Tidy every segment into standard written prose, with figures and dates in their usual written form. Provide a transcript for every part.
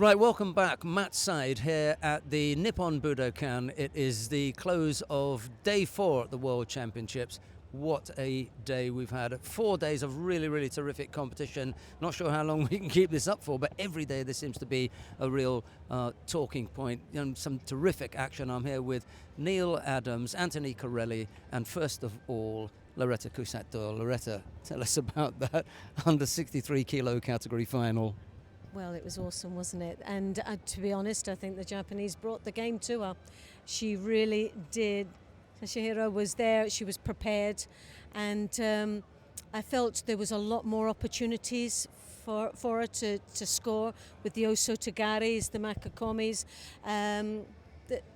Right, welcome back. Matt Side here at the Nippon Budokan. It is the close of day 4 at the World Championships. What a day we've had. 4 days of really, really terrific competition. Not sure how long we can keep this up for, but every day there seems to be a real talking point. Some terrific action. I'm here with Neil Adams, Anthony Corelli, and first of all, Loretta Cusator. Loretta, tell us about that under 63 kilo category final. Well, it was awesome, wasn't it? And to be honest, I think the Japanese brought the game to her. She really did. Toshihiro was there, she was prepared, and I felt there was a lot more opportunities for her to score with the Osotagaris, the Makakomis.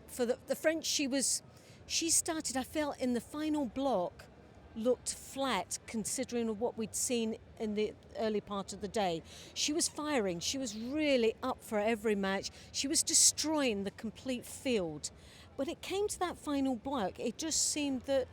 For the French, she started, I felt, in the final block, looked flat considering what we'd seen in the early part of the day. She was firing, she was really up for every match, she was destroying the complete field. When it came to that final block, it just seemed that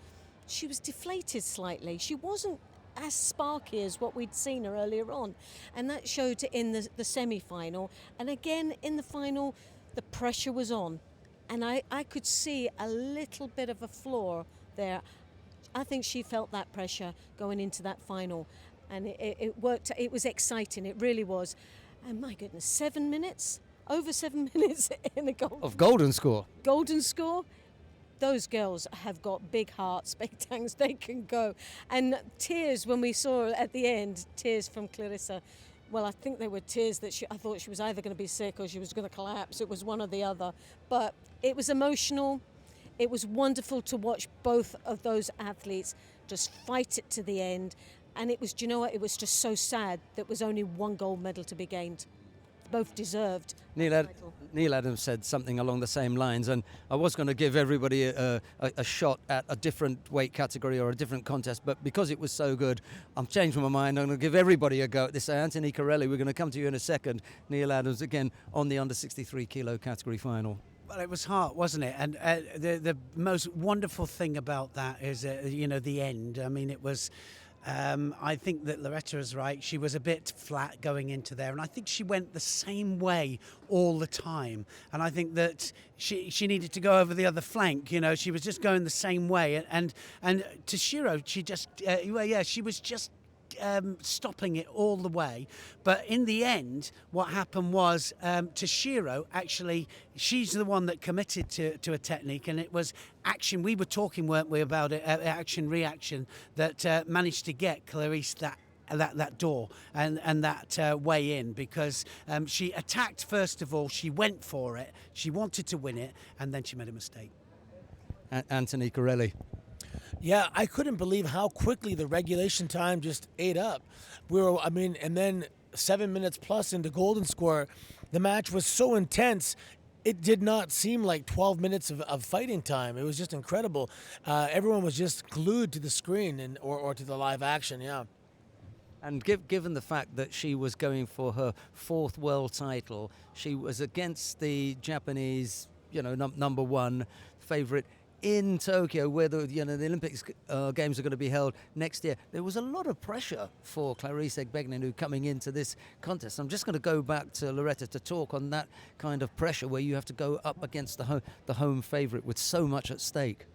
she was deflated slightly. She wasn't as sparky as what we'd seen her earlier on, and that showed in the semi-final. And again in the final, the pressure was on, and I could see a little bit of a flaw there. I think she felt that pressure going into that final, and it worked. It was exciting, it really was. And my goodness, 7 minutes? Over 7 minutes in a golden score. Golden score? Those girls have got big hearts, big tanks, they can go. And tears when we saw at the end, tears from Clarissa. Well, I think they were tears that I thought she was either going to be sick or she was going to collapse. It was one or the other. But it was emotional. It was wonderful to watch both of those athletes just fight it to the end. And it was, do you know what, it was just so sad that was only one gold medal to be gained. Both deserved. Neil Adams said something along the same lines, and I was going to give everybody a shot at a different weight category or a different contest, but because it was so good, I'm changing my mind. I'm going to give everybody a go at this. Anthony Corelli, we're going to come to you in a second. Neil Adams again on the under 63 kilo category final. Well, it was hard, wasn't it? And the most wonderful thing about that is, the end. I mean, it was. I think that Loretta is right. She was a bit flat going into there, and I think she went the same way all the time. And I think that she needed to go over the other flank. She was just going the same way. And Toshiro, she just she was just stopping it all the way. But in the end, what happened was Toshiro, actually, she's the one that committed to a technique, and it was action. We were talking, weren't we, about it, action reaction that managed to get Clarice that door and that way in, because she attacked first of all, she went for it, she wanted to win it, and then she made a mistake. Anthony Corelli. Yeah, I couldn't believe how quickly the regulation time just ate up. And then 7 minutes plus into golden score, the match was so intense, it did not seem like 12 minutes of fighting time. It was just incredible. Everyone was just glued to the screen or to the live action, yeah. And given the fact that she was going for her 4th world title, she was against the Japanese, number 1 favourite in Tokyo, where the Olympics games are going to be held next year. There was a lot of pressure for Clarice Egbegnenu coming into this contest. I'm just going to go back to Loretta to talk on that kind of pressure where you have to go up against the home favourite with so much at stake.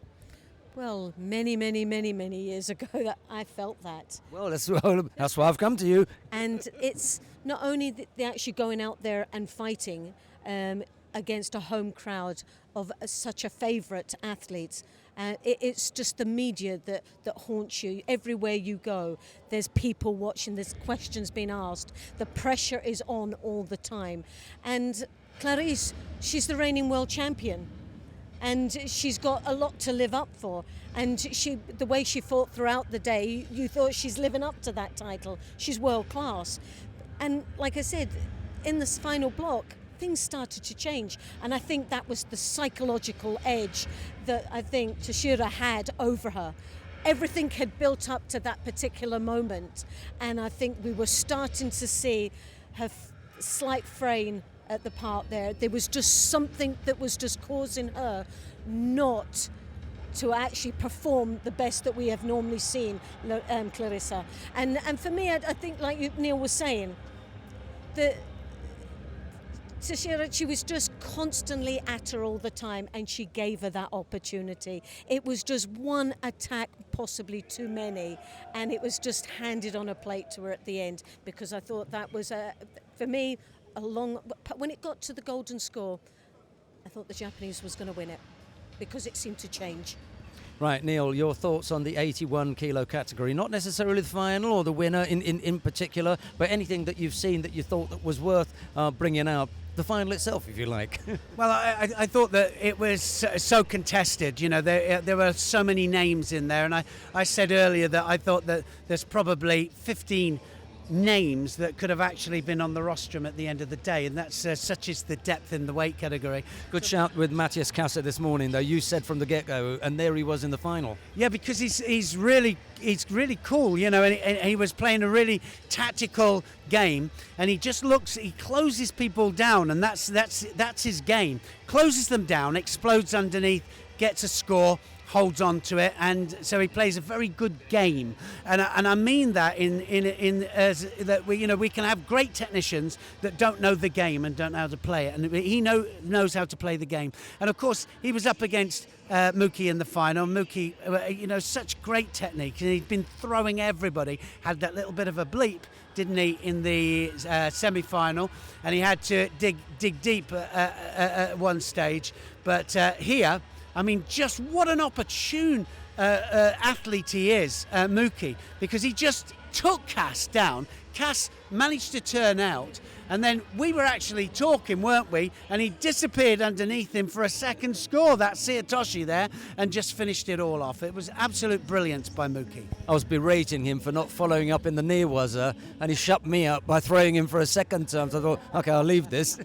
Well, many years ago that I felt that. Well, that's why I've come to you. And it's not only the actually going out there and fighting against a home crowd of such a favourite athlete. It's just the media that haunts you. Everywhere you go, there's people watching, there's questions being asked. The pressure is on all the time. And Clarice, she's the reigning world champion. And she's got a lot to live up for. And the way she fought throughout the day, you thought she's living up to that title. She's world class. And like I said, in this final block, things started to change, and I think that was the psychological edge that I think Toshiro had over her. Everything had built up to that particular moment, and I think we were starting to see her slight fraying at the part there. There was just something that was just causing her not to actually perform the best that we have normally seen, Clarissa. And for me, I think, like Neil was saying, that Tashira, she was just constantly at her all the time, and she gave her that opportunity. It was just one attack, possibly too many, and it was just handed on a plate to her at the end, because I thought that was, for me, when it got to the golden score, I thought the Japanese was going to win it, because it seemed to change. Right, Neil, your thoughts on the 81 kilo category, not necessarily the final or the winner in particular, but anything that you've seen that you thought that was worth bringing out, the final itself, if you like. Well, I thought that it was so contested. You know, there were so many names in there, and I said earlier that I thought that there's probably 15 names that could have actually been on the rostrum at the end of the day, and that's such is the depth in the weight category. Good shout with Matthias Kata this morning, though. You said from the get-go, and there he was in the final. Yeah, because he's really cool, you know, and he was playing a really tactical game, and he closes people down, and that's his game. Closes them down, explodes underneath, gets a score, holds on to it, and so he plays a very good game, and I mean that in as that we can have great technicians that don't know the game and don't know how to play it, and he knows how to play the game. And of course he was up against Mookie in the final. Mookie, such great technique, and he'd been throwing everybody. Had that little bit of a bleep, didn't he, in the semi-final, and he had to dig deep at one stage. But here, I mean, just what an opportune athlete he is, Mookie, because he just took Cass down. Cass managed to turn out, and then we were actually talking, weren't we? And he disappeared underneath him for a second score, that Seotoshi there, and just finished it all off. It was absolute brilliance by Mookie. I was berating him for not following up in the near-waza, and he shut me up by throwing him for a second time. So I thought, okay, I'll leave this.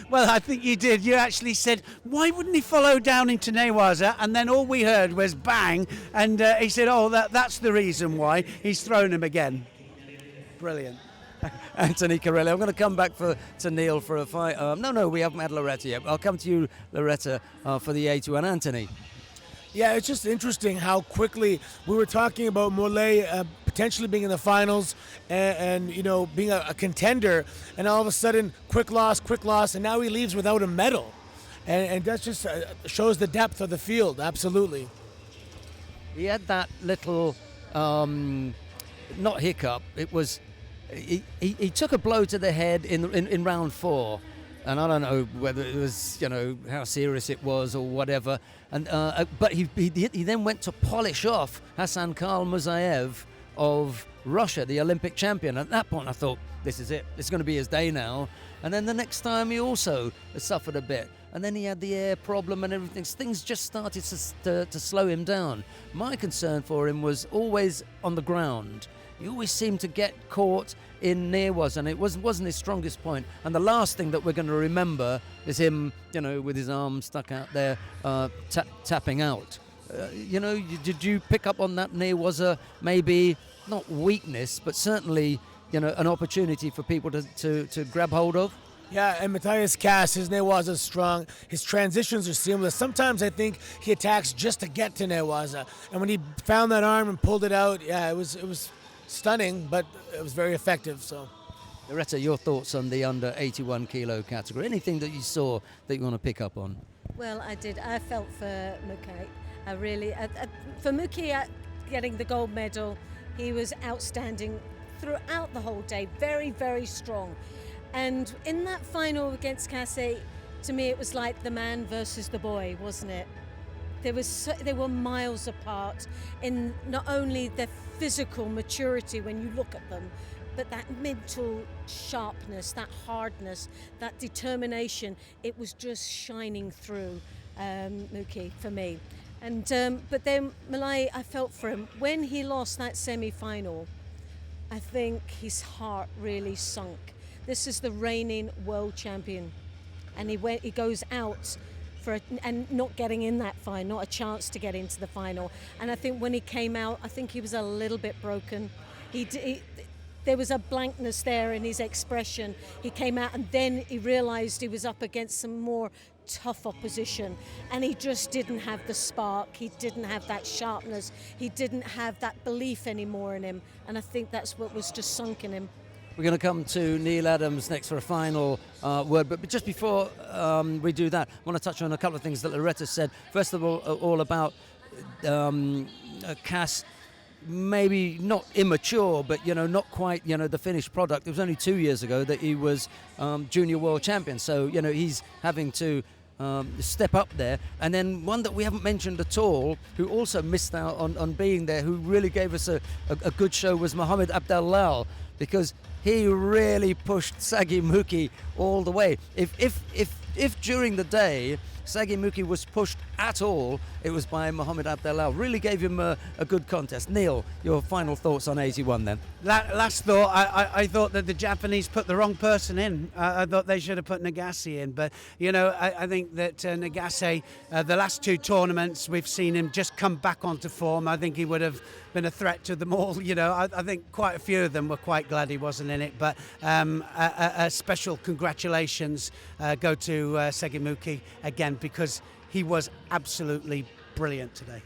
Well, I think you did. You actually said, why wouldn't he follow down into newaza? And then all we heard was bang, and he said, oh, that's the reason why. He's thrown him again. Brilliant. Anthony Corelli. I'm going to come back to Neil for a fight. No, we haven't had Loretta yet. I'll come to you, Loretta, for the 81. Anthony. Yeah, it's just interesting how quickly we were talking about Mollet potentially being in the finals and being a contender, and all of a sudden, quick loss, and now he leaves without a medal. And that just shows the depth of the field, absolutely. He had that little, not hiccup, it was... He took a blow to the head in round 4, and I don't know whether it was how serious it was or whatever. And but he then went to polish off Hassan Khalmuzayev of Russia, the Olympic champion. At that point, I thought, this is it. It's going to be his day now. And then the next time, he also suffered a bit. And then he had the air problem and everything. Things just started to slow him down. My concern for him was always on the ground. He always seemed to get caught in near-was, and it wasn't his strongest point. And the last thing that we're going to remember is him, with his arm stuck out there, tapping out. Did you pick up on that near-was maybe not weakness, but certainly, an opportunity for people to grab hold of? Yeah, and Matthias Cass, his newaza is strong. His transitions are seamless. Sometimes I think he attacks just to get to newaza, and when he found that arm and pulled it out, yeah, it was stunning, but it was very effective. So, Loretta, your thoughts on the under 81 kilo category? Anything that you saw that you want to pick up on? Well, I did. I felt for Mookie. I really, for Mookie getting the gold medal, he was outstanding throughout the whole day. Very, very strong. And in that final against Cassie, to me, it was like the man versus the boy, wasn't it? They were miles apart in not only their physical maturity when you look at them, but that mental sharpness, that hardness, that determination. It was just shining through Mookie for me. And but then Malay, I felt for him when he lost that semi-final. I think his heart really sunk. This is the reigning world champion, and he goes out and not getting in that final, not a chance to get into the final. And I think when he came out, I think he was a little bit broken. There was a blankness there in his expression. He came out and then he realized he was up against some more tough opposition, and he just didn't have the spark. He didn't have that sharpness. He didn't have that belief anymore in him, and I think that's what was just sunk in him. We're going to come to Neil Adams next for a final word. But just before we do that, I want to touch on a couple of things that Loretta said. First of all about Cass, maybe not immature, but not quite the finished product. It was only 2 years ago that he was junior world champion, so he's having to step up there. And then one that we haven't mentioned at all, who also missed out on being there, who really gave us a good show, was Mohamed Abdallal, because he really pushed Sagi Muki all the way. If during the day Sagi Muki was pushed at all, it was by Mohamed Abdallal. Really gave him a good contest. Neil, your final thoughts on 81 then? Last thought, I thought that the Japanese put the wrong person in. I thought they should have put Nagase in. But, I think that Nagase, the last 2 tournaments, we've seen him just come back onto form. I think he would have been a threat to them all. I think quite a few of them were quite glad he wasn't in it. But a special congratulations go to Segimuki again, because he was absolutely brilliant today.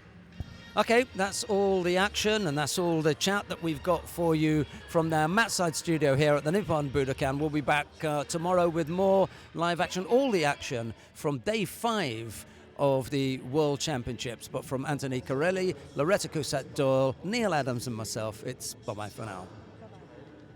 Okay, that's all the action and that's all the chat that we've got for you from our Matside studio here at the Nippon Budokan. We'll be back tomorrow with more live action, all the action from day 5 of the World Championships. But from Anthony Corelli, Loretta Cusat-Doyle, Neil Adams and myself, it's bye-bye for now.